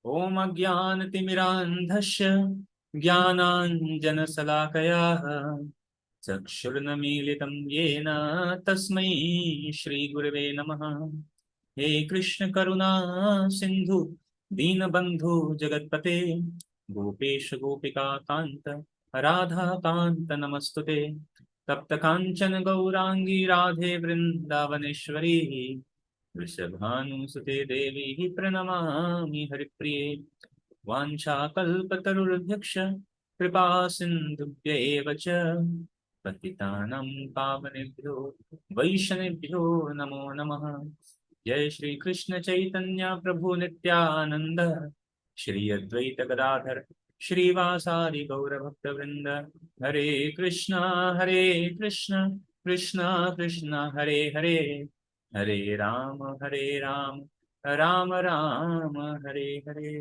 ॐ अज्ञानतिमिरान्धस्य ज्ञानाञ्जनशलाकया चक्षुर्नमीलितं येन तस्मै श्रीगुरवे नमः। हे कृष्ण करुणा सिन्धु दीनबन्धु जगत्पते गोपेश गोपिका कान्त राधा कान्त नमस्तुते। तप्त काञ्चन गौरांगी राधे वृन्दावनेश्वरी वृषभानुसुते देवी प्रणमामि हरिप्रिये। वाञ्छाकल्पतरुर्भ्यक्ष कृपा सिन्धुभ्य एव च पतितानां पावनेभ्यो वैष्णवेभ्यो नमो नमः। जय श्री कृष्ण चैतन्य प्रभु नित्यानंद श्री अद्वैत गदाधर श्रीवासादि गौर भक्त वृंद। हरे कृष्णा कृष्ण कृष्ण हरे हरे, हरे राम राम राम हरे हरे।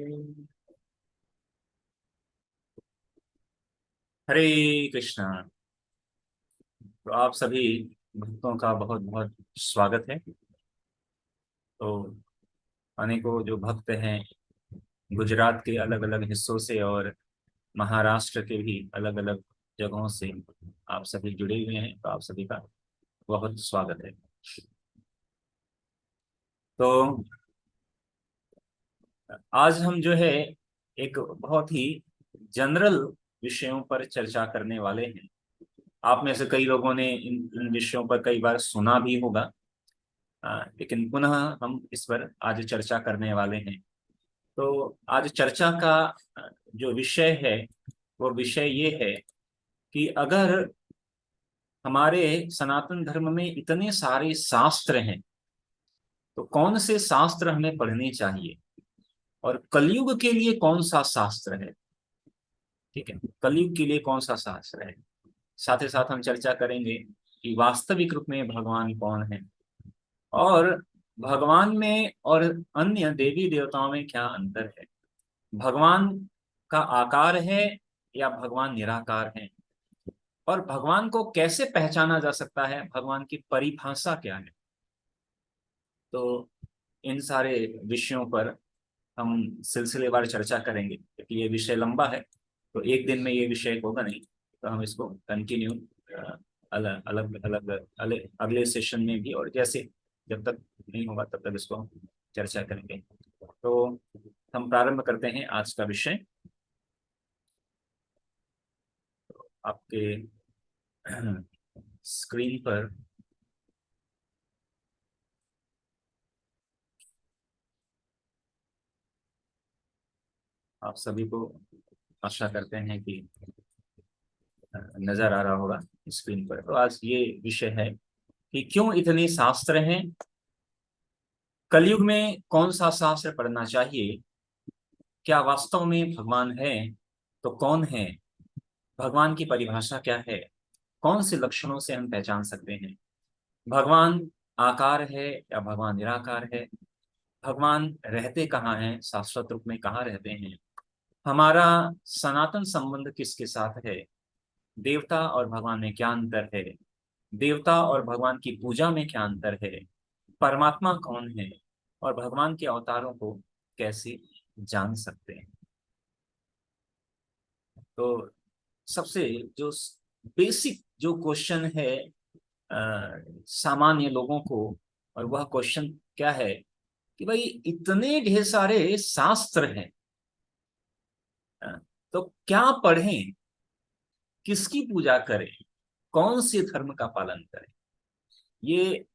हरे कृष्णा। तो आप सभी भक्तों का बहुत बहुत स्वागत है। तो अनेकों जो भक्त हैं गुजरात के अलग अलग हिस्सों से और महाराष्ट्र के भी अलग अलग जगहों से आप सभी जुड़े हुए हैं, तो आप सभी का बहुत स्वागत है। तो आज हम जो है एक बहुत ही जनरल विषयों पर चर्चा करने वाले हैं। आप में से कई लोगों ने इन विषयों पर कई बार सुना भी होगा, लेकिन पुनः हम इस पर आज चर्चा करने वाले हैं। तो आज चर्चा का जो विषय है वो विषय ये है कि अगर हमारे सनातन धर्म में इतने सारे शास्त्र हैं तो कौन से शास्त्र हमें पढ़ने चाहिए और कलयुग के लिए कौन सा शास्त्र है। ठीक है, कलयुग के लिए कौन सा शास्त्र है। साथ ही साथ हम चर्चा करेंगे कि वास्तविक रूप में भगवान कौन है और भगवान में और अन्य देवी देवताओं में क्या अंतर है। भगवान का आकार है या भगवान निराकार है, और भगवान को कैसे पहचाना जा सकता है, भगवान की परिभाषा क्या है। तो इन सारे विषयों पर हम सिलसिलेवार चर्चा करेंगे क्योंकि ये विषय लंबा है, तो एक दिन में ये विषय होगा नहीं, तो हम इसको कंटिन्यू अलग अलग अलग अगले सेशन में भी, और जैसे जब तक नहीं होगा तब तक इसको हम चर्चा करेंगे। तो हम प्रारंभ करते हैं आज का विषय। आपके स्क्रीन पर आप सभी को आशा करते हैं कि नजर आ रहा होगा स्क्रीन पर। तो आज ये विषय है कि क्यों इतने शास्त्र हैं, कलयुग में कौन सा शास्त्र पढ़ना चाहिए, क्या वास्तव में भगवान है तो कौन है, भगवान की परिभाषा क्या है, कौन से लक्षणों से हम पहचान सकते हैं, भगवान आकार है या भगवान निराकार है, भगवान रहते कहाँ हैं, शाश्वत रूप में कहाँ रहते हैं, हमारा सनातन संबंध किसके साथ है, देवता और भगवान में क्या अंतर है, देवता और भगवान की पूजा में क्या अंतर है, परमात्मा कौन है और भगवान के अवतारों को कैसे जान सकते हैं। तो सबसे जो बेसिक जो क्वेश्चन है सामान्य लोगों को, और वह क्वेश्चन क्या है कि भाई इतने ढेर सारे शास्त्र हैं, अ, तो क्या पढ़ें, किसकी पूजा करें, कौन से धर्म का पालन करें। ये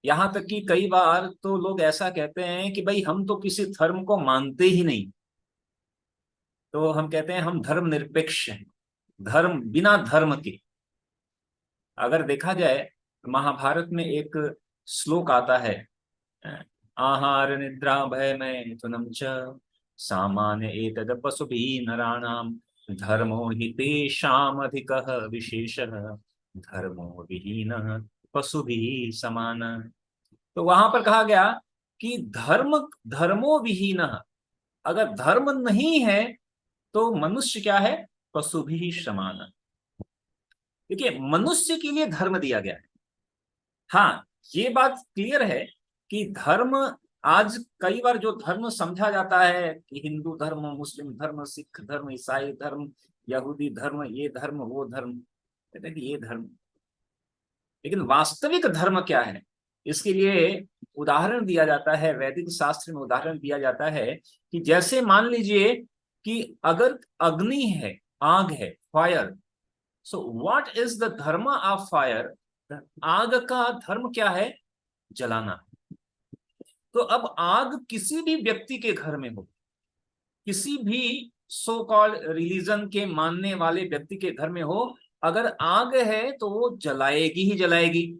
यहाँ तक कि कई बार तो लोग ऐसा कहते हैं कि भाई हम तो किसी धर्म को मानते ही नहीं, तो हम कहते हैं हम धर्म निरपेक्ष हैं, धर्म बिना धर्म के। अगर देखा जाए महाभारत में एक श्लोक आता है, आहार निद्रा भय मैथुनम च सामान्य एतद पशुभिः नराणाम धर्मो हि तेषाम् अधिकः विशेषः धर्मो विहीनः पशुभिः समान। तो वहां पर कहा गया कि धर्मो विहीनः, अगर धर्म नहीं है तो मनुष्य क्या है, पशुभिः समान। देखिए मनुष्य के लिए धर्म दिया गया है। हाँ, ये बात क्लियर है कि धर्म आज कई बार जो धर्म समझा जाता है कि हिंदू धर्म, मुस्लिम धर्म, सिख धर्म, ईसाई धर्म, यहूदी धर्म, ये धर्म वो धर्म, कहते हैं कि ये धर्म, लेकिन वास्तविक धर्म क्या है इसके लिए उदाहरण दिया जाता है। वैदिक शास्त्र में उदाहरण दिया जाता है कि जैसे मान लीजिए कि अगर अग्नि है, आग है, fire, so what is the धर्म ऑफ फायर? आग का धर्म क्या है? जलाना। तो अब आग किसी भी व्यक्ति के घर में हो, किसी भी सो कॉल्ड रिलीजन के मानने वाले व्यक्ति के घर में हो, अगर आग है तो वो जलाएगी ही जलाएगी।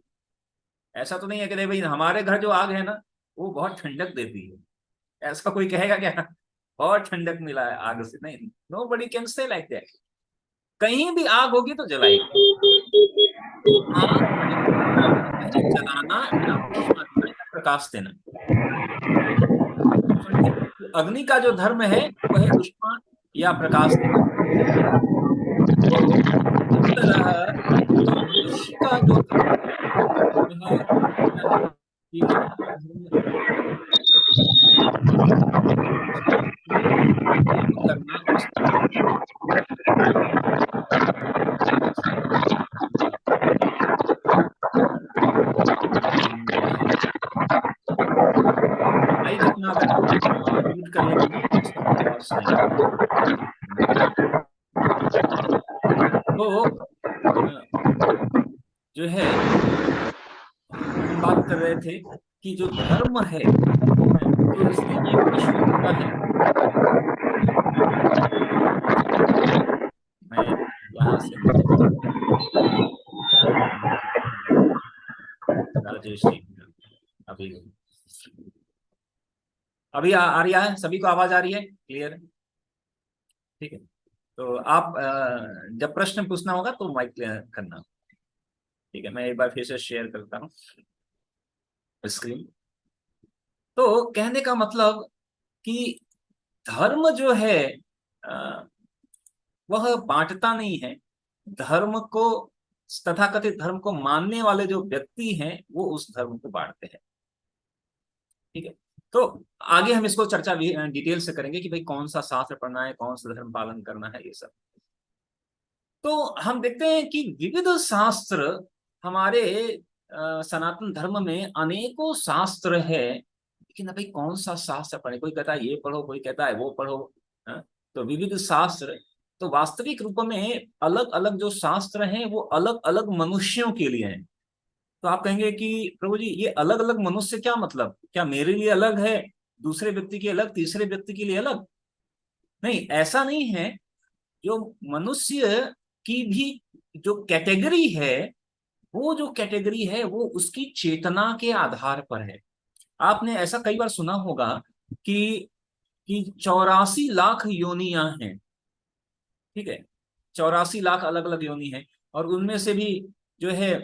ऐसा तो नहीं है कि भाई हमारे घर जो आग है ना वो बहुत ठंडक देती है, ऐसा कोई कहेगा क्या? बहुत ठंडक मिला है आग से, नहीं, nobody can say like that. कहीं भी आग होगी तो जलाएगी। तो आग है जलाना या ऊष्मा देना या प्रकाश देना। तो अग्नि का जो धर्म है वो है ऊष्मा या प्रकाश देना। तो इस तरह जो मनुष्य का जो धर्म है क्या है कि उसका धर्म कर्म करना उसका भाई कितना अगर म्यूट कर लेंगे ना तो उसका आवाज सुनाई तो जो है हम बात कर रहे थे कि जो धर्म है तो इसकी एक विशुद्धता है। मैं यहाँ से राजेश जी अभी अभी आ रही है, सभी को आवाज आ रही है क्लियर? ठीक है, तो आप जब प्रश्न पूछना होगा तो माइक करना। ठीक है, मैं एक बार फिर से शेयर करता हूँ स्क्रीन। तो कहने का मतलब कि धर्म जो है अ, वह बांटता नहीं है। धर्म को, तथाकथित धर्म को मानने वाले जो व्यक्ति हैं वो उस धर्म को बांटते हैं। ठीक है, तो आगे हम इसको चर्चा डिटेल से करेंगे कि भाई कौन सा शास्त्र पढ़ना है, कौन सा धर्म पालन करना है, ये सब। तो हम देखते हैं कि विविध शास्त्र हमारे सनातन धर्म में अनेकों शास्त्र है, लेकिन भाई कौन सा शास्त्र पढ़े? कोई कहता है ये पढ़ो, कोई कहता है वो पढ़ो। हाँ? तो विविध शास्त्र, तो वास्तविक रूप में अलग अलग जो शास्त्र हैं वो अलग अलग मनुष्यों के लिए हैं। तो आप कहेंगे कि प्रभु जी ये अलग अलग मनुष्य क्या मतलब? क्या मेरे लिए अलग है, दूसरे व्यक्ति के अलग, तीसरे व्यक्ति के लिए अलग? नहीं, ऐसा नहीं है। जो मनुष्य की भी जो कैटेगरी है, वो जो कैटेगरी है वो उसकी चेतना के आधार पर है। आपने ऐसा कई बार सुना होगा कि 84 लाख योनियां हैं। ठीक है, 84 लाख अलग अलग योनि है, और उनमें से भी जो है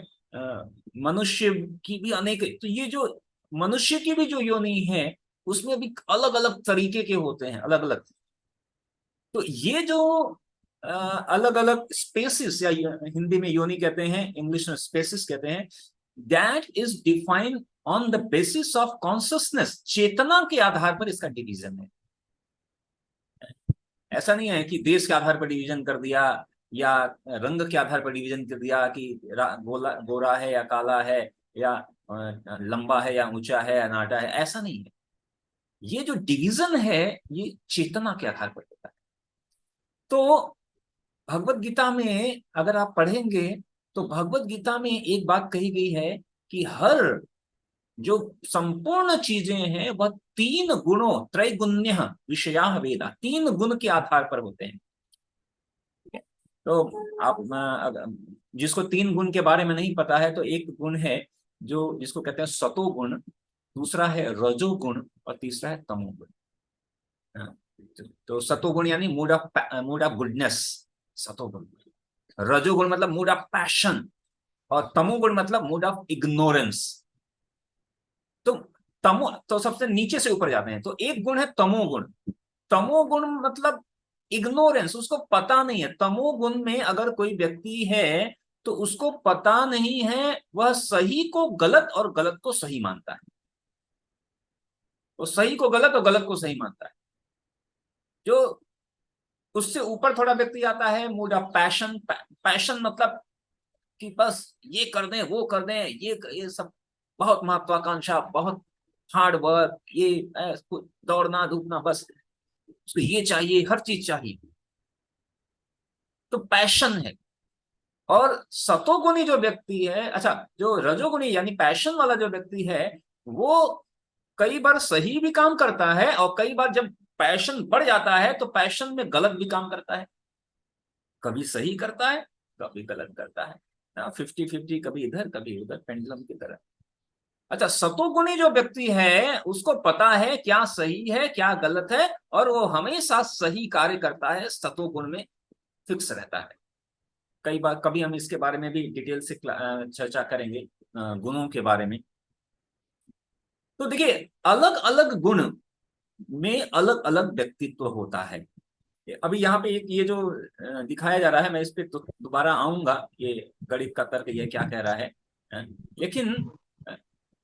मनुष्य की भी अनेक, तो ये जो मनुष्य की भी जो योनि है उसमें भी अलग अलग तरीके के होते हैं, अलग अलग। तो ये जो अलग अलग स्पेसिस, या हिंदी में योनि कहते हैं, इंग्लिश में स्पेसिस कहते हैं, that is defined on the basis of consciousness. चेतना के आधार पर इसका डिवीजन है। ऐसा नहीं है कि देश के आधार पर डिवीजन कर दिया या रंग के आधार पर डिवीजन कर दिया कि गोरा है या काला है, या लंबा है या ऊंचा है या नाटा है, ऐसा नहीं है। ये जो डिवीजन है ये चेतना के आधार पर होता है। तो भगवत गीता में अगर आप पढ़ेंगे तो भगवत गीता में एक बात कही गई है कि हर जो संपूर्ण चीजें हैं वह तीन गुणों, त्रैगुण्य विषया वेदा, तीन गुण के आधार पर होते हैं। तो आप जिसको तीन गुण के बारे में नहीं पता है, तो एक गुण है जो जिसको कहते हैं सतो गुण, दूसरा है रजोगुण, और तीसरा है तमोगुण। हाँ, तो सतोगुण यानी मूड ऑफ गुडनेस, सतोगुण। रजोगुण मतलब मूड ऑफ पैशन, और तमोगुण मतलब मूड ऑफ इग्नोरेंस। तो तमो तो सबसे नीचे से ऊपर जाते हैं, तो एक गुण है तमोगुण। तमोगुण मतलब इग्नोरेंस, उसको पता नहीं है। तमोगुण में अगर कोई व्यक्ति है तो उसको पता नहीं है, वह सही को गलत और गलत को सही मानता है। वो सही को गलत और गलत को सही मानता है। जो उससे ऊपर थोड़ा व्यक्ति आता है, मूड ऑफ पैशन। पैशन मतलब कि बस ये कर दें, वो कर दें, ये सब, बहुत महत्वाकांक्षा, बहुत हार्ड वर्क, ये दौड़ना धूपना, बस उसको ये चाहिए, हर चीज चाहिए, तो पैशन है। और सतोगुणी जो व्यक्ति है, अच्छा, जो रजोगुणी यानी पैशन वाला जो व्यक्ति है, वो कई बार सही भी काम करता है, और कई बार जब पैशन बढ़ जाता है तो पैशन में गलत भी काम करता है। कभी सही करता है, कभी गलत करता है, 50-50, कभी इधर कभी उधर, पेंडुलम की तरह। अच्छा, सतोगुणी जो व्यक्ति है उसको पता है क्या सही है क्या गलत है, और वो हमेशा सही कार्य करता है, सतोगुण में फिक्स रहता है। कई बार, कभी हम इसके बारे में भी डिटेल से चर्चा करेंगे, गुणों के बारे में। तो देखिए, अलग अलग गुण में अलग अलग व्यक्तित्व होता है। अभी यहाँ पे एक ये जो दिखाया जा रहा है, मैं इस पे दोबारा आऊंगा, ये गणित का तर्क ये क्या कह रहा है। अ, लेकिन अ,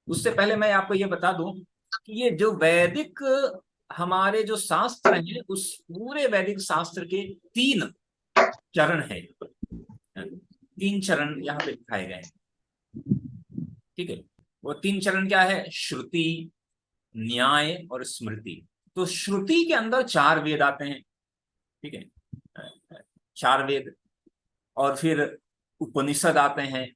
उससे पहले मैं आपको ये बता दूं कि ये जो वैदिक हमारे जो शास्त्र हैं, उस पूरे वैदिक शास्त्र के 3 चरण है। 3 चरण यहाँ पे दिखाए गए हैं। ठीक है, वो 3 चरण क्या है? श्रुति, न्याय और स्मृति। तो श्रुति के अंदर 4 वेद आते हैं। ठीक है, 4 वेद, और फिर उपनिषद आते हैं।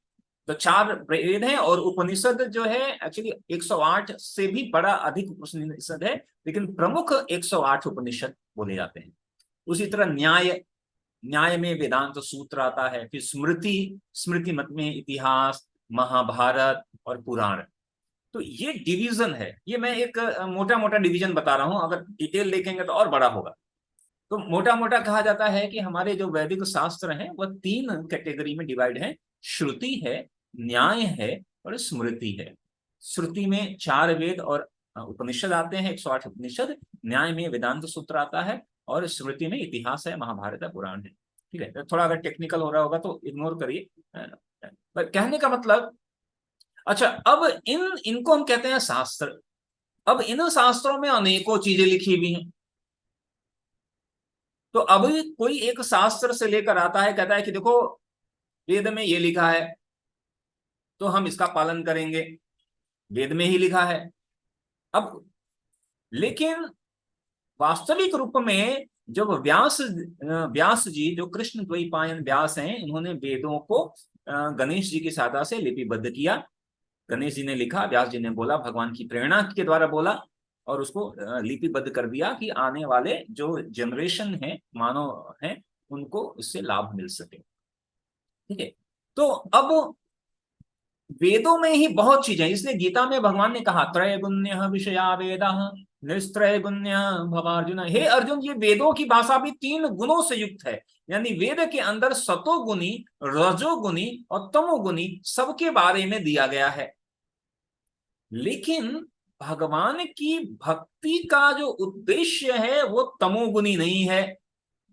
तो 4 वेद हैं, और उपनिषद जो है एक्चुअली 108 से भी बड़ा अधिक उपनिषद है, लेकिन प्रमुख 108 उपनिषद बोले जाते हैं। उसी तरह न्याय, न्याय में वेदांत सूत्र आता है। फिर स्मृति, स्मृति मत में इतिहास, महाभारत और पुराण। तो ये डिवीजन है। ये मैं एक मोटा मोटा डिवीजन बता रहा हूं, अगर डिटेल देखेंगे तो और बड़ा होगा। तो मोटा मोटा कहा जाता है कि हमारे जो वैदिक शास्त्र हैं वह 3 कैटेगरी में डिवाइड है। श्रुति है, न्याय है और स्मृति है। श्रुति में 4 वेद और उपनिषद आते हैं, 108 उपनिषद। न्याय में वेदांत सूत्र आता है, और स्मृति में इतिहास है, महाभारत है, पुराण है। ठीक है, तो थोड़ा अगर टेक्निकल हो रहा होगा तो इग्नोर करिए। पर कहने का मतलब, अच्छा, अब इनको हम कहते हैं शास्त्र। अब इन शास्त्रों में अनेकों चीजें लिखी हुई हैं। तो अब कोई एक शास्त्र से लेकर आता है, कहता है कि देखो, वेद में ये लिखा है तो हम इसका पालन करेंगे, वेद में ही लिखा है। अब लेकिन वास्तविक रूप में जब व्यास जी, जो कृष्ण द्वैपायन व्यास हैं, इन्होंने वेदों को गणेश जी की सहायता से लिपिबद्ध किया। गणेश जी ने लिखा, व्यास जी ने बोला, भगवान की प्रेरणा के द्वारा बोला, और उसको लिपिबद्ध कर दिया कि आने वाले जो जनरेशन है, मानव है, उनको इससे लाभ मिल सके। ठीक है, तो अब वेदों में ही बहुत चीजें, इसलिए गीता में भगवान ने कहा, त्रैगुण्य विषया वेदा निस्त्रैगुण्य भवार्जुन। हे अर्जुन, ये वेदों की भाषा भी 3 गुणों से युक्त है। यानी वेद के अंदर सतोगुणी, रजोगुणी और तमोगुणी सबके बारे में दिया गया है। लेकिन भगवान की भक्ति का जो उद्देश्य है वो तमोगुणी नहीं है।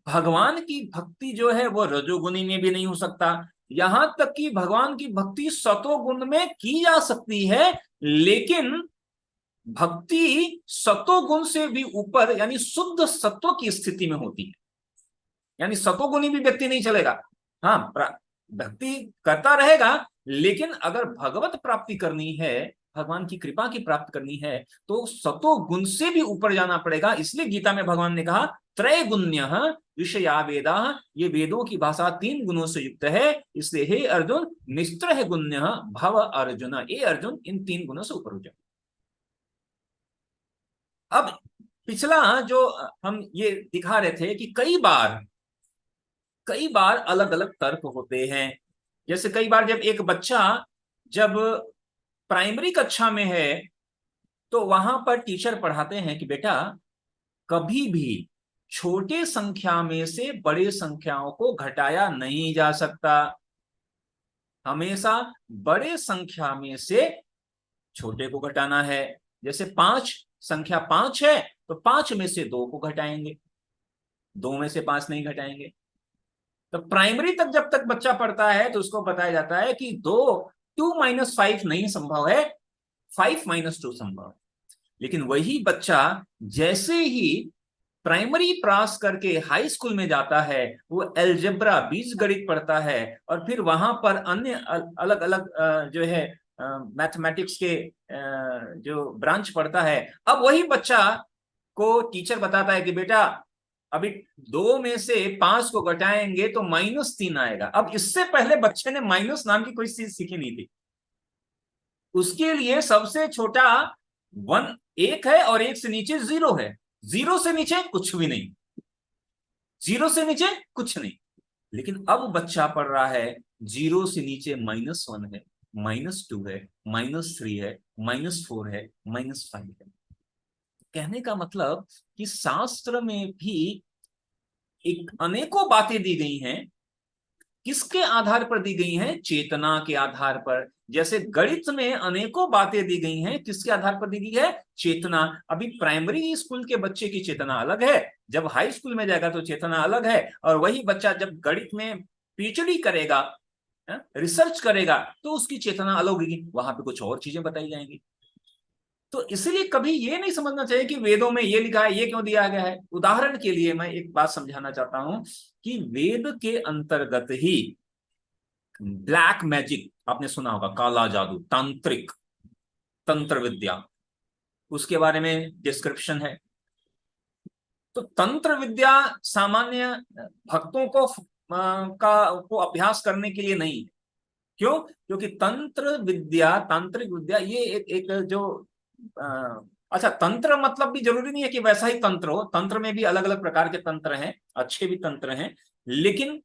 भगवान की भक्ति जो है वो रजोगुणी में भी नहीं हो सकता। यहां तक कि भगवान की भक्ति सतोगुण में की जा सकती है, लेकिन भक्ति सतोगुण से भी ऊपर, यानी शुद्ध सत्व की स्थिति में होती है। यानी सतोगुणी भी व्यक्ति नहीं चलेगा। हाँ, भक्ति करता रहेगा, लेकिन अगर भगवत प्राप्ति करनी है, भगवान की कृपा की प्राप्त करनी है, तो सतो गुण से भी ऊपर जाना पड़ेगा। इसलिए गीता में भगवान ने कहा, त्रैगुण्य विषया वेदा। ये वेदों की भाषा 3 गुणों से युक्त है। इसलिए हे अर्जुन, निस्त्रह गुण्य भव अर्जुन। ये अर्जुन, इन 3 गुणों से ऊपर हो जाए। अब पिछला जो हम ये दिखा रहे थे कि कई बार अलग अलग तर्क होते हैं। जैसे कई बार जब एक बच्चा जब प्राइमरी कक्षा में है, तो वहां पर टीचर पढ़ाते हैं कि बेटा, कभी भी छोटे संख्या में से बड़े संख्याओं को घटाया नहीं जा सकता। हमेशा बड़े संख्या में से छोटे को घटाना है। जैसे 5, संख्या 5 है, तो 5 में से 2 को घटाएंगे, 2 में से 5 नहीं घटाएंगे। तो प्राइमरी तक जब तक बच्चा पढ़ता है तो उसको बताया जाता है कि 2 - 5 नहीं संभव है, 5 - 2 संभव है। लेकिन वही बच्चा जैसे ही प्राइमरी पास करके हाई स्कूल में जाता है, वो अलजेब्रा बीजगणित पढ़ता है, और फिर वहां पर अन्य अलग अलग जो है मैथमेटिक्स के जो ब्रांच पढ़ता है, अब वही बच्चा को टीचर बताता है कि बेटा अभी 2 में से 5 को घटाएंगे तो -3 आएगा। अब इससे पहले बच्चे ने माइनस नाम की कोई चीज सीखी नहीं थी। उसके लिए सबसे छोटा 1 है और 1 से नीचे 0 है। 0 से नीचे कुछ भी नहीं, 0 से नीचे कुछ नहीं। लेकिन अब बच्चा पढ़ रहा है 0 से नीचे -1 है, -2 है, -3 है, -4 है, -5 है। कहने का मतलब कि शास्त्र में भी एक अनेकों बातें दी गई हैं। किसके आधार पर दी गई हैं? चेतना के आधार पर। जैसे गणित में अनेकों बातें दी गई हैं, किसके आधार पर दी गई है? चेतना। अभी प्राइमरी स्कूल के बच्चे की चेतना अलग है, जब हाई स्कूल में जाएगा तो चेतना अलग है। और वही बच्चा जब गणित में पीएचडी करेगा, रिसर्च करेगा, तो उसकी चेतना अलग होगी, वहां पे कुछ और चीजें बताई जाएंगी। तो इसलिए कभी ये नहीं समझना चाहिए कि वेदों में ये लिखा है, ये क्यों दिया गया है। उदाहरण के लिए मैं एक बात समझाना चाहता हूं कि वेद के अंतर्गत ही ब्लैक मैजिक आपने सुना होगा, काला जादू, तांत्रिक, तंत्र विद्या, उसके बारे में डिस्क्रिप्शन है। तो तंत्र विद्या सामान्य भक्तों को को अभ्यास करने के लिए नहीं है। क्यों? क्योंकि तंत्र विद्या, तांत्रिक विद्या, ये एक जो अच्छा, तंत्र मतलब भी जरूरी नहीं है कि वैसा ही तंत्र हो। तंत्र में भी अलग अलग प्रकार के तंत्र हैं, अच्छे भी तंत्र हैं। लेकिन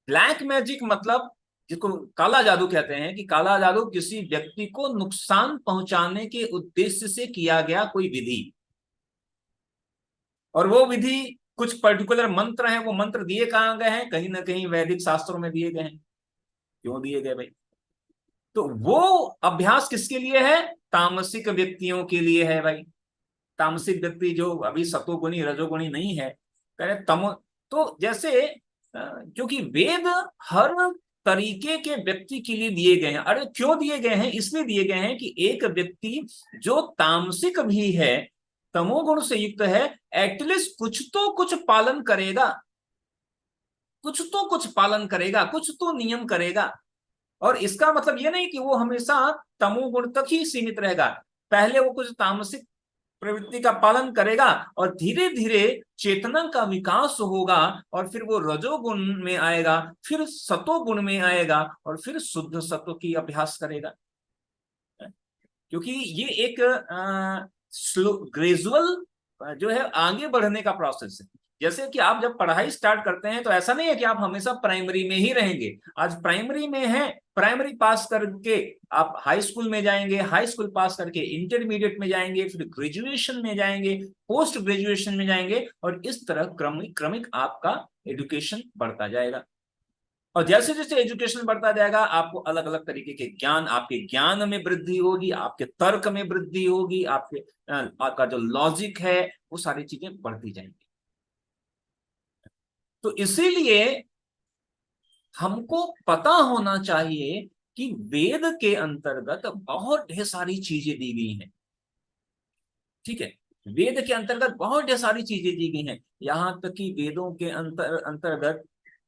ब्लैक मैजिक मतलब, जिसको काला जादू कहते हैं, कि काला जादू किसी व्यक्ति को नुकसान पहुंचाने के उद्देश्य से किया गया कोई विधि, और वो विधि कुछ पर्टिकुलर मंत्र हैं। वो मंत्र दिए कहां गए हैं? कहीं ना कहीं वैदिक शास्त्रों में दिए गए हैं। क्यों दिए गए भाई? तो वो अभ्यास किसके लिए है? तामसिक व्यक्तियों के लिए है भाई। तामसिक व्यक्ति जो अभी सतोगुणी रजोगुणी नहीं है, कह रहे तम। तो जैसे क्योंकि वेद हर तरीके के व्यक्ति के लिए दिए गए हैं। अरे क्यों दिए गए हैं? इसलिए दिए गए हैं कि एक व्यक्ति जो तामसिक भी है, तमोगुण से युक्त है, एटलीस्ट कुछ तो कुछ पालन करेगा, कुछ तो कुछ पालन करेगा, कुछ तो नियम करेगा। और इसका मतलब यह नहीं कि वो हमेशा तमोगुण तक ही सीमित रहेगा। पहले वो कुछ तामसिक प्रवृत्ति का पालन करेगा, और धीरे धीरे चेतना का विकास होगा, और फिर वो रजोगुण में आएगा, फिर सतोगुण में आएगा, और फिर शुद्ध सत्व की अभ्यास करेगा। क्योंकि ये एक ग्रेजुअल जो है आगे बढ़ने का प्रोसेस है। जैसे कि आप जब पढ़ाई स्टार्ट करते हैं तो ऐसा नहीं है कि आप हमेशा प्राइमरी में ही रहेंगे। आज प्राइमरी में है, प्राइमरी पास करके आप हाई स्कूल में जाएंगे, हाई स्कूल पास करके इंटरमीडिएट में जाएंगे, फिर ग्रेजुएशन में जाएंगे, पोस्ट ग्रेजुएशन में जाएंगे, और इस तरह क्रमिक क्रमिक आपका एजुकेशन बढ़ता जाएगा। और जैसे जैसे एजुकेशन बढ़ता जाएगा, आपको अलग अलग तरीके के ज्ञान, आपके ज्ञान में वृद्धि होगी, आपके तर्क में वृद्धि होगी, आपका जो लॉजिक है, वो सारी चीजें बढ़ती जाएंगी। तो इसीलिए हमको पता होना चाहिए कि वेद के अंतर्गत बहुत ढेर सारी चीजें दी गई हैं। ठीक है, वेद के अंतर्गत बहुत ढेर सारी चीजें दी गई हैं। यहां तक कि वेदों के अंतर्गत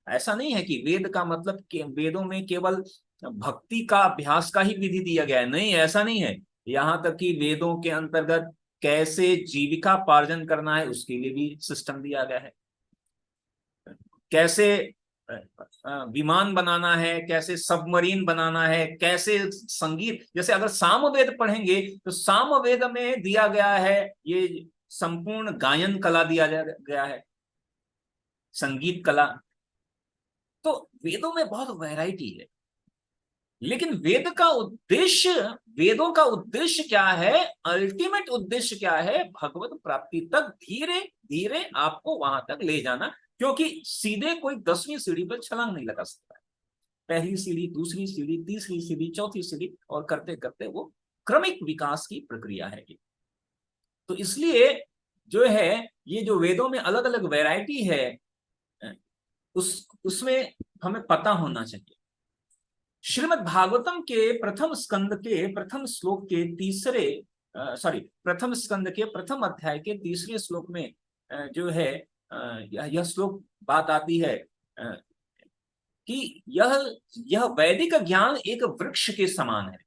ऐसा नहीं है कि वेद का मतलब कि वेदों में केवल भक्ति का अभ्यास का ही विधि दिया गया है, नहीं, ऐसा नहीं है। यहां तक कि वेदों के अंतर्गत कैसे जीविका पार्जन करना है उसके लिए भी सिस्टम दिया गया है। कैसे विमान बनाना है, कैसे सबमरीन बनाना है, कैसे संगीत, जैसे अगर सामवेद पढ़ेंगे तो सामवेद में दिया गया है ये संपूर्ण गायन कला दिया गया है, संगीत कला। तो वेदों में बहुत वैरायटी है। लेकिन वेदों का उद्देश्य क्या है? अल्टीमेट उद्देश्य क्या है? भगवत प्राप्ति तक धीरे धीरे आपको वहां तक ले जाना। क्योंकि सीधे कोई 10वीं सीढ़ी पर छलांग नहीं लगा सकता है। पहली सीढ़ी, दूसरी सीढ़ी, तीसरी सीढ़ी, चौथी सीढ़ी, और करते करते वो क्रमिक विकास की प्रक्रिया है। तो इसलिए जो है, ये जो वेदों में अलग अलग वैरायटी है, उसमें हमें पता होना चाहिए। श्रीमद् भागवतम के प्रथम स्कंद के प्रथम श्लोक के तीसरे सॉरी, प्रथम स्कंद के प्रथम अध्याय के तीसरे श्लोक में जो है यह श्लोक बात आती है कि यह वैदिक ज्ञान एक वृक्ष के समान है,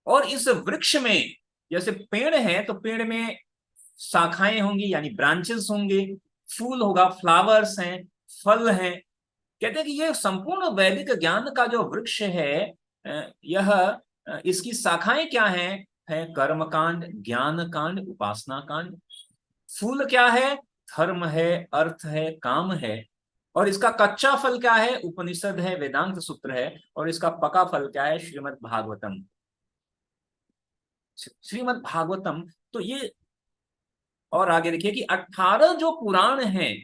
और इस वृक्ष में जैसे पेड़ है तो पेड़ में शाखाएं होंगी यानी ब्रांचेस होंगे, फूल होगा, फ्लावर्स हैं, फल हैं। कहते हैं कि यह संपूर्ण वैदिक ज्ञान का जो वृक्ष है यह इसकी शाखाएं क्या है कर्म कांड, ज्ञान कांड, उपासना कांड। फूल क्या है? धर्म है, अर्थ है, काम है। और इसका कच्चा फल क्या है? उपनिषद है, वेदांत सूत्र है। और इसका पका फल क्या है? श्रीमद् भागवतम। श्रीमद् भागवतम। तो ये, और आगे देखिए कि 18 जो पुराण हैं,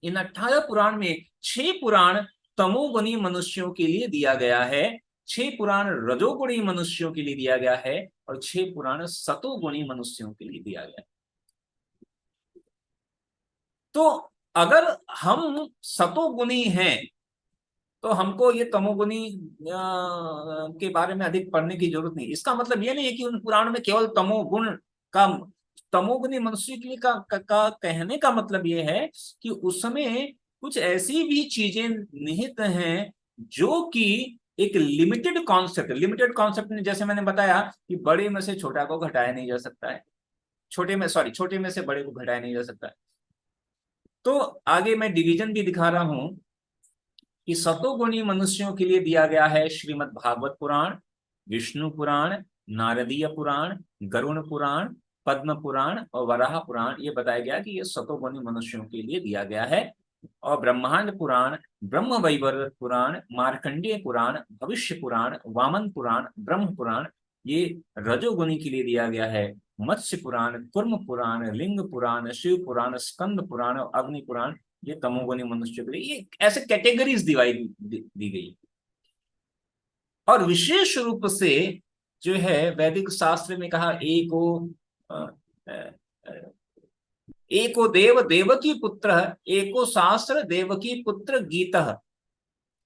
इन 18 पुराण में 6 पुराण तमोगुणी मनुष्यों के लिए दिया गया है, 6 पुराण रजोगुणी मनुष्यों के लिए दिया गया है, और 6 पुराण सतोगुणी मनुष्यों के लिए दिया गया है। तो अगर हम सतोगुणी हैं तो हमको ये तमोगुणी के बारे में अधिक पढ़ने की जरूरत नहीं। इसका मतलब ये नहीं है कि उन पुराण में केवल तमोगुण का, तमोगुणी मनुष्य के लिए का कहने का मतलब ये है कि उसमें कुछ ऐसी भी चीजें निहित हैं जो कि एक लिमिटेड कॉन्सेप्ट में, जैसे मैंने बताया कि बड़े में से छोटा को घटाया नहीं जा सकता है, छोटे में से बड़े को घटाया नहीं जा सकता है। तो आगे मैं डिवीजन भी दिखा रहा हूं कि सतोगुणी मनुष्यों के लिए दिया गया है श्रीमद् भागवत पुराण, विष्णु पुराण, नारदीय पुराण, गरुण पुराण, पद्म पुराण और वराह पुराण। ये बताया गया कि ये सतोगुणी मनुष्यों के लिए दिया गया है। और ब्रह्मांड पुराण, ब्रह्म वैवर्त पुराण, मार्कंडेय पुराण, भविष्य पुराण, वामन पुराण, ब्रह्म पुराण, ये रजोगुणी के लिए दिया गया है। मत्स्य पुराण, कुर्म पुराण, लिंग पुराण, शिव पुराण, स्कंद पुराण और अग्नि पुराण, ये तमोगुणी मनुष्य के लिए, ये ऐसे कैटेगरीज दी गई। और विशेष रूप से जो है वैदिक शास्त्र में कहा एको देव देवकी पुत्र, एको शास्त्र देवकी पुत्र गीता।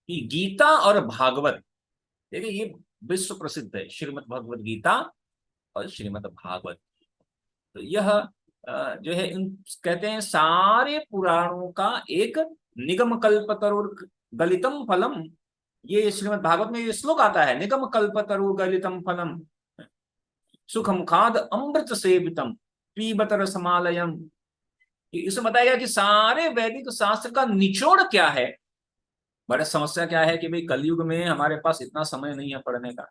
गीता और भागवत, देखिए ये विश्व प्रसिद्ध है, श्रीमद् भगवत गीता और श्रीमद् भागवत। तो यह जो है इन कहते हैं सारे पुराणों का एक निगम कल्पतरुर गलितम फलम। ये श्रीमद् भागवत में ये श्लोक आता है, निगम कल्पतरु गलितम फलम सुखमुखाद अमृत सेवितम पीबत रसमालयम। इसमें बताया गया कि सारे वैदिक शास्त्र का निचोड़ क्या है। बड़ा समस्या क्या है कि भाई कलयुग में हमारे पास इतना समय नहीं है पढ़ने का।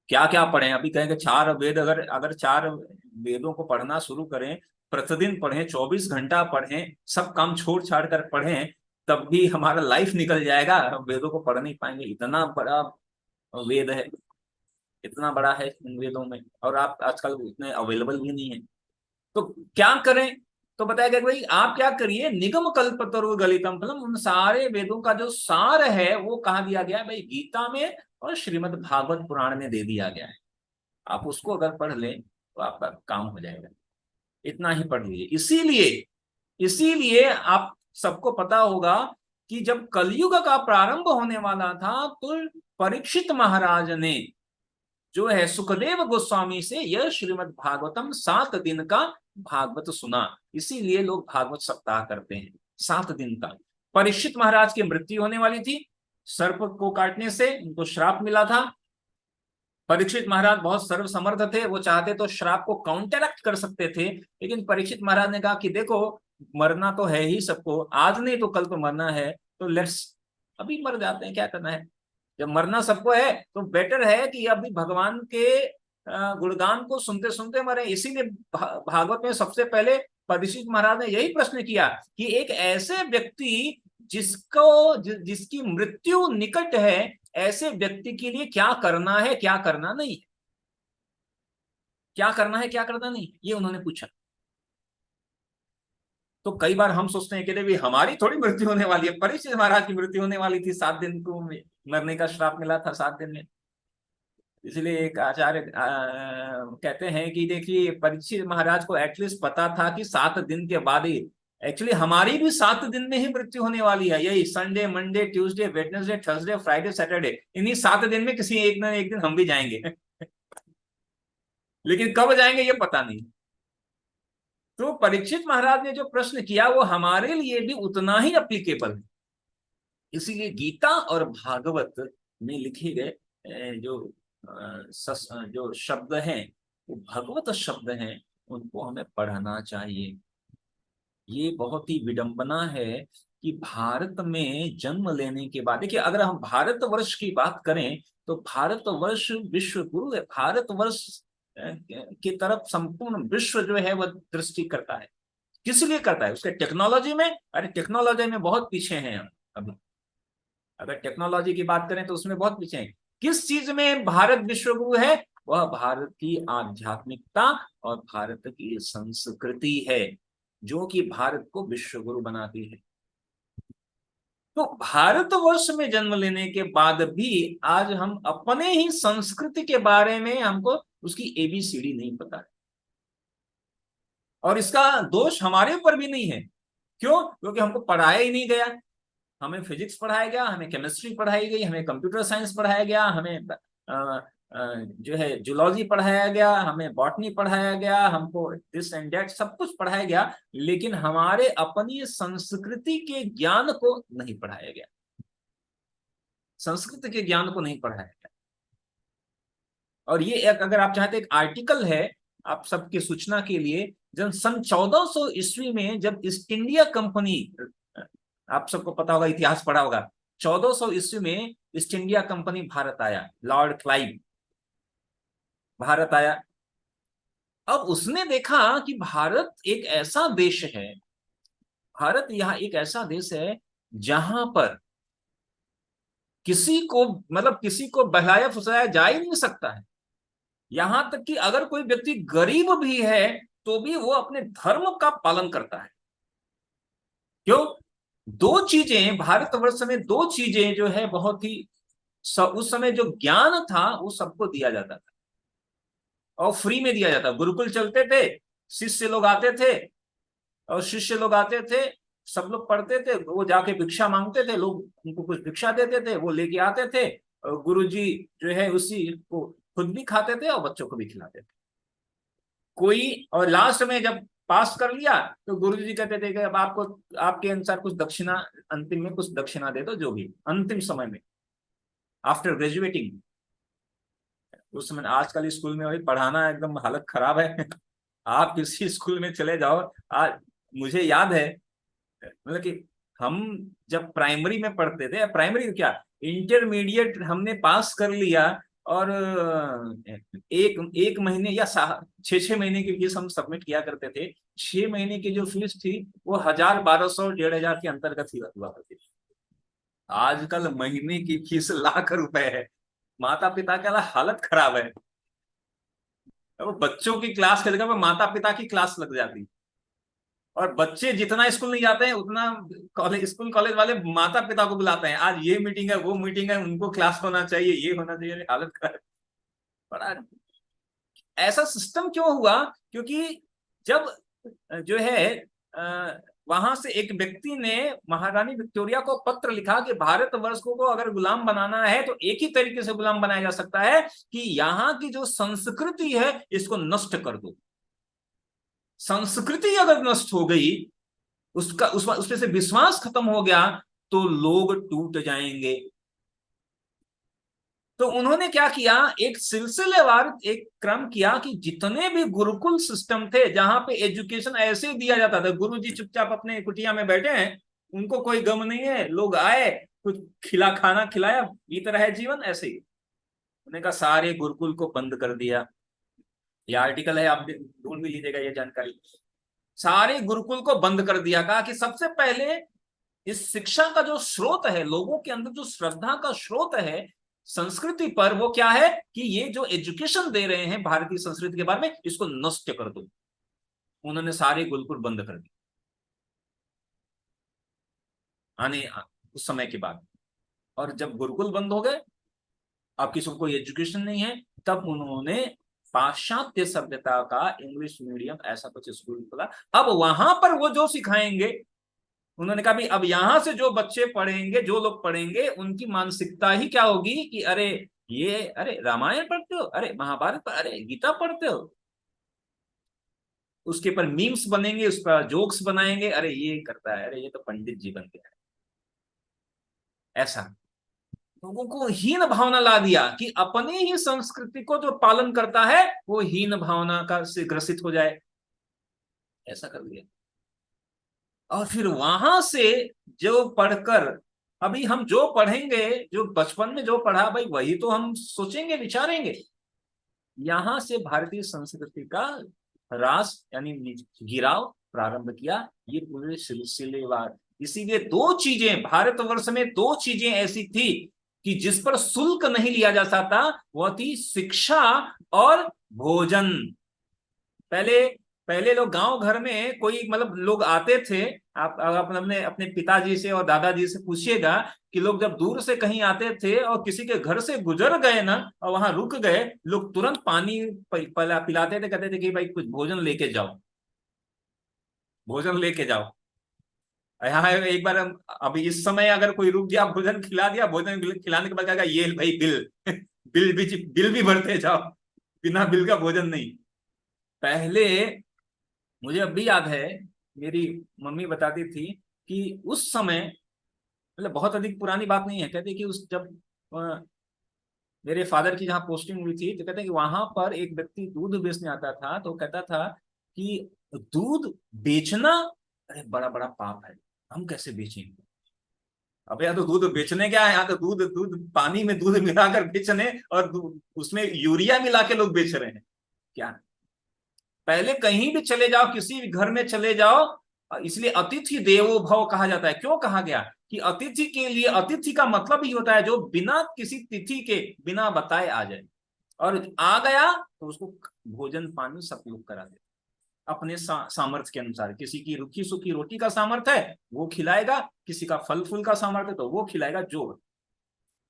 क्या क्या पढ़ें? अभी कहेंगे 4 वेद, अगर 4 वेदों को पढ़ना शुरू करें, प्रतिदिन पढ़ें, 24 घंटा पढ़ें, सब काम छोड़ छाड़ कर पढ़ें, तब भी हमारा लाइफ निकल जाएगा, हम वेदों को पढ़ नहीं पाएंगे। इतना बड़ा वेद है, इतना बड़ा है इन वेदों में, और आप आजकल इतने अवेलेबल भी नहीं है। तो क्या करें? तो बताया गया भाई आप क्या करिए, निगम कल्पतरु गलितम फलम, उन सारे वेदों का जो सार है वो कहाँ दिया गया है भाई? गीता में और श्रीमद् भागवत पुराण में दे दिया गया है। आप उसको अगर पढ़ लें तो आपका काम हो जाएगा। इतना ही पढ़ लीजिए। इसीलिए आप सबको पता होगा कि जब कलयुग का प्रारंभ होने वाला था तो परीक्षित महाराज ने जो है सुखदेव गोस्वामी से यह श्रीमद् भागवतम 7 दिन का भागवत सुना। इसीलिए लोग भागवत सप्ताह करते हैं 7 दिन का। परीक्षित महाराज की मृत्यु होने वाली थी, सर्प को काटने से उनको श्राप मिला था। परीक्षित महाराज बहुत सर्वसमर्थ थे, वो चाहते तो श्राप को काउंटरैक्ट कर सकते थे, लेकिन परीक्षित महाराज ने कहा कि देखो मरना तो है ही सबको, आज नहीं तो कल तो मरना है, तो लेट्स अभी मर जाते हैं, क्या करना है। जब मरना सबको है तो बेटर है कि अभी भगवान के गुणगान को सुनते सुनते मरे। इसीलिए भागवत में सबसे पहले परीक्षित महाराज ने यही प्रश्न किया कि एक ऐसे व्यक्ति जिसकी मृत्यु निकट है, ऐसे व्यक्ति के लिए क्या करना है, क्या करना नहीं, क्या करना है, क्या करना नहीं, ये उन्होंने पूछा। तो कई बार हम सोचते हैं कि भी हमारी थोड़ी मृत्यु होने वाली है, परीक्षित महाराज की मृत्यु होने वाली थी, 7 दिन को मरने का श्राप मिला था 7 दिन में। इसलिए एक आचार्य कहते हैं कि देखिए परीक्षित महाराज को एटलीस्ट पता था कि 7 दिन के बाद ही, एक्चुअली हमारी भी 7 दिन में ही मृत्यु होने वाली है। यही Sunday, Monday, Tuesday, Wednesday, Thursday, Friday, Saturday, इन्हीं 7 दिन में किसी एक दिन हम भी जाएंगे। लेकिन कब जाएंगे ये पता नहीं। तो परीक्षित महाराज ने जो प्रश्न किया वो हमारे लिए भी उतना ही अप्लीकेबल है। इसीलिए गीता और भागवत में लिखे गए जो शब्द हैं वो भगवत शब्द हैं, उनको हमें पढ़ना चाहिए। ये बहुत ही विडंबना है कि भारत में जन्म लेने के बाद, देखिए अगर हम भारतवर्ष की बात करें तो भारतवर्ष विश्व गुरु है। भारतवर्ष की तरफ संपूर्ण विश्व जो है वह दृष्टि करता है। किस लिए करता है? उसके टेक्नोलॉजी में, अरे टेक्नोलॉजी में बहुत पीछे हैं हम अभी। अगर टेक्नोलॉजी की बात करें तो उसमें बहुत पीछे हैं। किस चीज में भारत विश्व गुरु है? वह भारत की आध्यात्मिकता और भारत की संस्कृति है, जो कि भारत को विश्व गुरु बनाती है। तो भारतवर्ष में जन्म लेने के बाद भी आज हम अपने ही संस्कृति के बारे में हमको उसकी एबीसीडी नहीं पता है। और इसका दोष हमारे ऊपर भी नहीं है। क्यों? क्योंकि हमको पढ़ाया ही नहीं गया। हमें फिजिक्स पढ़ाया गया, हमें केमिस्ट्री पढ़ाई गई, हमें कंप्यूटर साइंस पढ़ाया गया, हमें जो है जूलॉजी पढ़ाया गया, हमें बॉटनी पढ़ाया गया, हमको दिस एंड दैट सब कुछ पढ़ाया गया, लेकिन हमारे अपनी संस्कृति के ज्ञान को नहीं पढ़ाया गया। संस्कृति के ज्ञान को नहीं पढ़ाया गया। और ये एक, अगर आप चाहते, एक आर्टिकल है आप सबकी सूचना के लिए। जब सन 1400 ईस्वी में जब ईस्ट इंडिया कंपनी, आप सबको पता होगा, इतिहास पढ़ा होगा, 1400 ईस्वी में ईस्ट इंडिया कंपनी भारत आया, लॉर्ड क्लाइव भारत आया। अब उसने देखा कि भारत एक ऐसा देश है, भारत यहाँ एक ऐसा देश है जहां पर किसी को, मतलब किसी को बहलाया फुसलाया जा ही नहीं सकता है। यहां तक कि अगर कोई व्यक्ति गरीब भी है तो भी वो अपने धर्म का पालन करता है। क्यों? दो चीजें, भारतवर्ष में दो चीजें जो है बहुत ही, उस समय जो ज्ञान था वो सबको दिया जाता था और फ्री में दिया जाता। गुरुकुल चलते थे, शिष्य लोग आते थे, और शिष्य लोग आते थे, सब लोग पढ़ते थे, वो जाके भिक्षा मांगते थे, लोग उनको कुछ भिक्षा देते थे, वो लेके आते थे, और गुरुजी जो है उसी को खुद भी खाते थे और बच्चों को भी खिलाते थे। कोई, और लास्ट में जब पास कर लिया तो गुरुजी कहते थे कि अब आपको आपके अनुसार कुछ दक्षिणा, अंतिम में कुछ दक्षिणा दे दो, जो भी अंतिम समय में आफ्टर ग्रेजुएटिंग। उस समय, आजकल स्कूल में वही पढ़ाना एकदम हालत खराब है। आप किसी स्कूल में चले जाओ आज, मुझे याद है, मतलब कि हम जब प्राइमरी में पढ़ते थे, प्राइमरी क्या, इंटरमीडिएट हमने पास कर लिया, और एक एक महीने या 6 6 महीने की फीस हम सबमिट किया करते थे। 6 महीने की जो फीस थी वो 1000 1200 1500 के अंतर्गत ही हुआ करती थी। आजकल महीने की फीस लाख रुपए है। माता पिता का हालत खराब है। वो बच्चों की क्लास के जगह माता पिता की क्लास लग जाती। और बच्चे जितना स्कूल नहीं जाते हैं उतना कॉलेज, स्कूल कॉलेज वाले माता पिता को बुलाते हैं, आज ये मीटिंग है, वो मीटिंग है, उनको क्लास होना चाहिए, ये होना चाहिए। हालत खराब। बड़ा ऐसा सिस्टम क्यों हुआ? क्योंकि जब जो है वहां से एक व्यक्ति ने महारानी विक्टोरिया को पत्र लिखा कि भारतवर्ष को अगर गुलाम बनाना है तो एक ही तरीके से गुलाम बनाया जा सकता है कि यहाँ की जो संस्कृति है इसको नष्ट कर दो। संस्कृति अगर नष्ट हो गई, उसका उसमें से विश्वास खत्म हो गया, तो लोग टूट जाएंगे। तो उन्होंने क्या किया, एक सिलसिलेवार एक क्रम किया कि जितने भी गुरुकुल सिस्टम थे जहां पे एजुकेशन ऐसे ही दिया जाता था, गुरुजी चुपचाप अपने कुटिया में बैठे हैं, उनको कोई गम नहीं है, लोग आए, कुछ खाना खिलाया, बीत रहा है जीवन ऐसे ही। उन्होंने कहा सारे गुरुकुल को बंद कर दिया। यह आर्टिकल है, आप ढूंढ भी लीजिएगा ये जानकारी। सारे गुरुकुल को बंद कर दिया। कहा कि सबसे पहले इस शिक्षा का जो स्रोत है, लोगों के अंदर जो श्रद्धा का स्रोत है संस्कृति पर, वो क्या है कि ये जो एजुकेशन दे रहे हैं भारतीय संस्कृति के बारे में, इसको नष्ट कर दो। उन्होंने सारे गुरुकुल बंद कर दिए आने उस समय के बाद। और जब गुरुकुल बंद हो गए, अब किसी को कोई एजुकेशन नहीं है, तब उन्होंने पाश्चात्य सभ्यता का इंग्लिश मीडियम ऐसा कुछ स्कूल खोला। अब वहां पर वो जो सिखाएंगे, उन्होंने कहा भी अब यहां से जो बच्चे पढ़ेंगे, जो लोग पढ़ेंगे, उनकी मानसिकता ही क्या होगी कि अरे ये अरे रामायण पढ़ते हो, अरे महाभारत पर, अरे गीता पढ़ते हो, उसके ऊपर मीम्स बनेंगे, उस पर जोक्स बनाएंगे, अरे ये करता है, अरे ये तो पंडित जी बन गया है। ऐसा लोगों को हीन भावना ला दिया कि अपने ही संस्कृति को जो पालन करता है वो हीन भावना का से ग्रसित हो जाए, ऐसा कर दिया। और फिर वहां से जो पढ़कर, अभी हम जो पढ़ेंगे, जो बचपन में जो पढ़ा भाई वही तो हम सोचेंगे विचारेंगे। यहां से भारतीय संस्कृति का ह्रास यानी गिराव प्रारंभ किया, ये पूरे सिलसिलेवार। इसीलिए दो चीजें भारतवर्ष में, दो चीजें ऐसी थी कि जिस पर शुल्क नहीं लिया जा सकता, वह थी शिक्षा और भोजन। पहले पहले लोग गांव घर में कोई मतलब लोग आते थे, आप अपने अपने पिताजी से और दादाजी से पूछिएगा कि लोग जब दूर से कहीं आते थे और किसी के घर से गुजर गए ना और वहां रुक गए, लोग तुरंत पानी पिलाते थे, कहते थे कि भाई कुछ भोजन लेके जाओ, भोजन लेके जाओ। यहाँ एक बार अभी इस समय अगर कोई रुक गया, भोजन खिला दिया, भोजन खिलाने के बाद कहेगा ये भाई बिल बिल भी भरते जाओ, बिना बिल का भोजन नहीं। पहले मुझे अब भी याद है, मेरी मम्मी बताती थी कि उस समय, मतलब बहुत अधिक पुरानी बात नहीं है, कहते कि उस जब मेरे फादर की जहाँ पोस्टिंग हुई थी तो कहते हैं कि वहां पर एक व्यक्ति दूध बेचने आता था, तो कहता था कि दूध बेचना अरे बड़ा बड़ा पाप है, हम कैसे बेचेंगे। अब यहाँ तो दूध बेचने क्या है, यहाँ तो दूध दूध पानी में दूध मिलाकर बेचने, और उसमें यूरिया मिला के लोग बेच रहे हैं क्या। पहले कहीं भी चले जाओ, किसी भी घर में चले जाओ, इसलिए अतिथि देवो भव कहा जाता है। क्यों कहा गया कि अतिथि के लिए, अतिथि का मतलब ही होता है जो बिना किसी तिथि के, बिना बताए आ जाए, और आ गया तो उसको भोजन पानी सब लोग करा दे अपने सामर्थ्य के अनुसार। किसी की रुखी सूखी रोटी का सामर्थ्य है वो खिलाएगा, किसी का फल फूल का सामर्थ्य है तो वो खिलाएगा। जो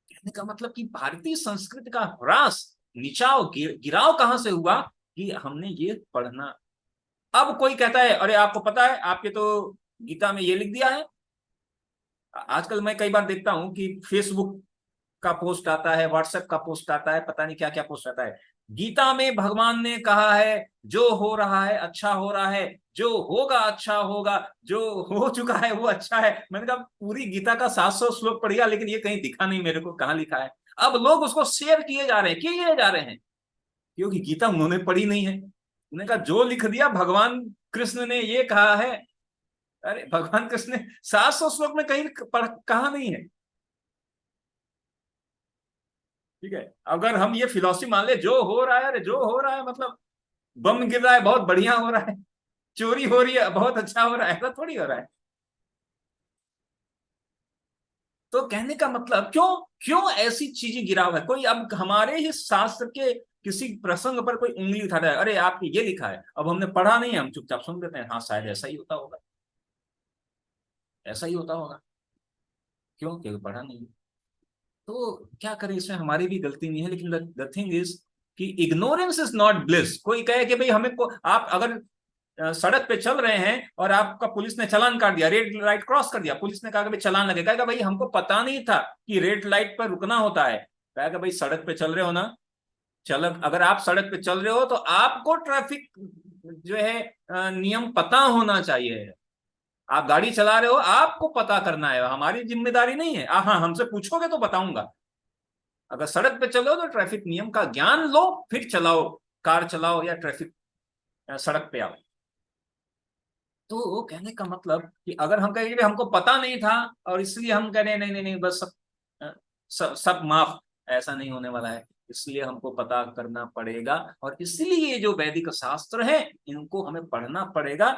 कहने का मतलब कि भारतीय संस्कृति का ह्रास, निचाव, गिराव कहां से हुआ कि हमने ये पढ़ना। अब कोई कहता है अरे आपको पता है आपके तो गीता में ये लिख दिया है। आजकल मैं कई बार देखता हूं कि फेसबुक का पोस्ट आता है, व्हाट्सएप का पोस्ट आता है, पता नहीं क्या क्या पोस्ट आता है, गीता में भगवान ने कहा है जो हो रहा है अच्छा हो रहा है, जो होगा अच्छा होगा, जो हो चुका है वो अच्छा है। मैंने कहा पूरी गीता का 700 श्लोक पढ़ गया लेकिन ये कहीं दिखा नहीं मेरे को, कहाँ लिखा है। अब लोग उसको शेयर किए जा रहे हैं क्योंकि गीता उन्होंने पढ़ी नहीं है। उन्होंने कहा जो लिख दिया भगवान कृष्ण ने ये कहा है, अरे भगवान कृष्ण ने 700 श्लोक में कहीं पढ़ कहा नहीं है। ठीक है, अगर हम ये फिलॉसफी मान ले जो हो रहा है, अरे जो हो रहा है मतलब बम गिर रहा है बहुत बढ़िया हो रहा है, चोरी हो रही है बहुत अच्छा हो रहा है, ऐसा थोड़ी हो रहा है। तो कहने का मतलब क्यों, क्यों ऐसी चीजें गिराव है। कोई अब हमारे ही शास्त्र के किसी प्रसंग पर कोई उंगली उठाता है, अरे आपने ये लिखा है, अब हमने पढ़ा नहीं है, हम चुपचाप सुन लेते हैं, हाँ शायद ऐसा ही होता होगा, ऐसा ही होता होगा। क्यों, क्योंकि पढ़ा नहीं है। तो क्या करें, इसमें हमारी भी गलती नहीं है, लेकिन द थिंग इज कि इग्नोरेंस इज नॉट ब्लिस। कोई कहे कि भाई हमें को, आप अगर सड़क पे चल रहे हैं और आपका पुलिस ने चालान काट दिया, रेड लाइट क्रॉस कर दिया, पुलिस ने कहा कि भाई चालान लगेगा, कहेगा भाई हमको पता नहीं था कि रेड लाइट पर रुकना होता है। कहेगा भाई सड़क पे चल रहे हो ना, चल अगर आप सड़क पे चल रहे हो तो आपको ट्रैफिक जो है नियम पता होना चाहिए। आप गाड़ी चला रहे हो आपको पता करना है, हमारी जिम्मेदारी नहीं है। हाँ हमसे पूछोगे तो बताऊंगा। अगर सड़क पे चलो तो ट्रैफिक नियम का ज्ञान लो फिर चलाओ, कार चलाओ या ट्रैफिक सड़क पे आओ। तो कहने का मतलब कि अगर हम कहेंगे हमको पता नहीं था और इसलिए हम कह रहे हैं नहीं नहीं नहीं बस सब माफ, ऐसा नहीं होने वाला है। इसलिए हमको पता करना पड़ेगा और इसलिए ये जो वैदिक शास्त्र है इनको हमें पढ़ना पड़ेगा।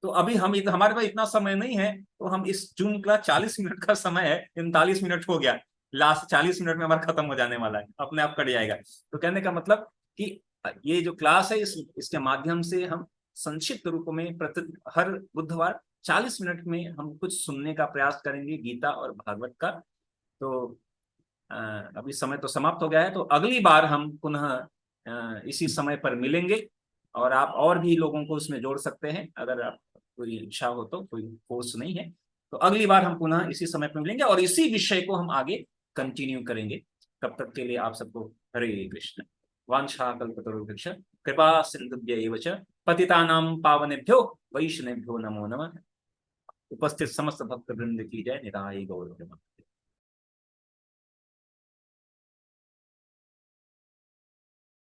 तो अभी हमारे पास इतना समय नहीं है, तो हम इस जूम का 40 मिनट का समय है, 39 मिनट हो गया, लास्ट 40 मिनट में हमारा खत्म हो जाने वाला है, अपने आप कट जाएगा। तो कहने का मतलब कि ये जो क्लास है इसके माध्यम से हम संक्षिप्त रूप में प्रति हर बुधवार 40 मिनट में हम कुछ सुनने का प्रयास करेंगे गीता और भागवत का। तो अभी समय तो समाप्त हो गया है, तो अगली बार हम पुनः इसी समय पर मिलेंगे। और आप और भी लोगों को उसमें जोड़ सकते हैं अगर आप कोई इच्छा हो तो, कोई फोर्स नहीं है। तो अगली बार हम पुनः इसी समय पर मिलेंगे और इसी विषय को हम आगे कंटिन्यू करेंगे। तब तक के लिए आप सबको हरे कृष्ण। वांछा कल्पतरुभ्यश्च कृपा सिंधुभ्य एव च पतितानां पावनेभ्यो वैष्णवेभ्यो नमो नमः। उपस्थित समस्त भक्त वृंद की जय। निताई गौर।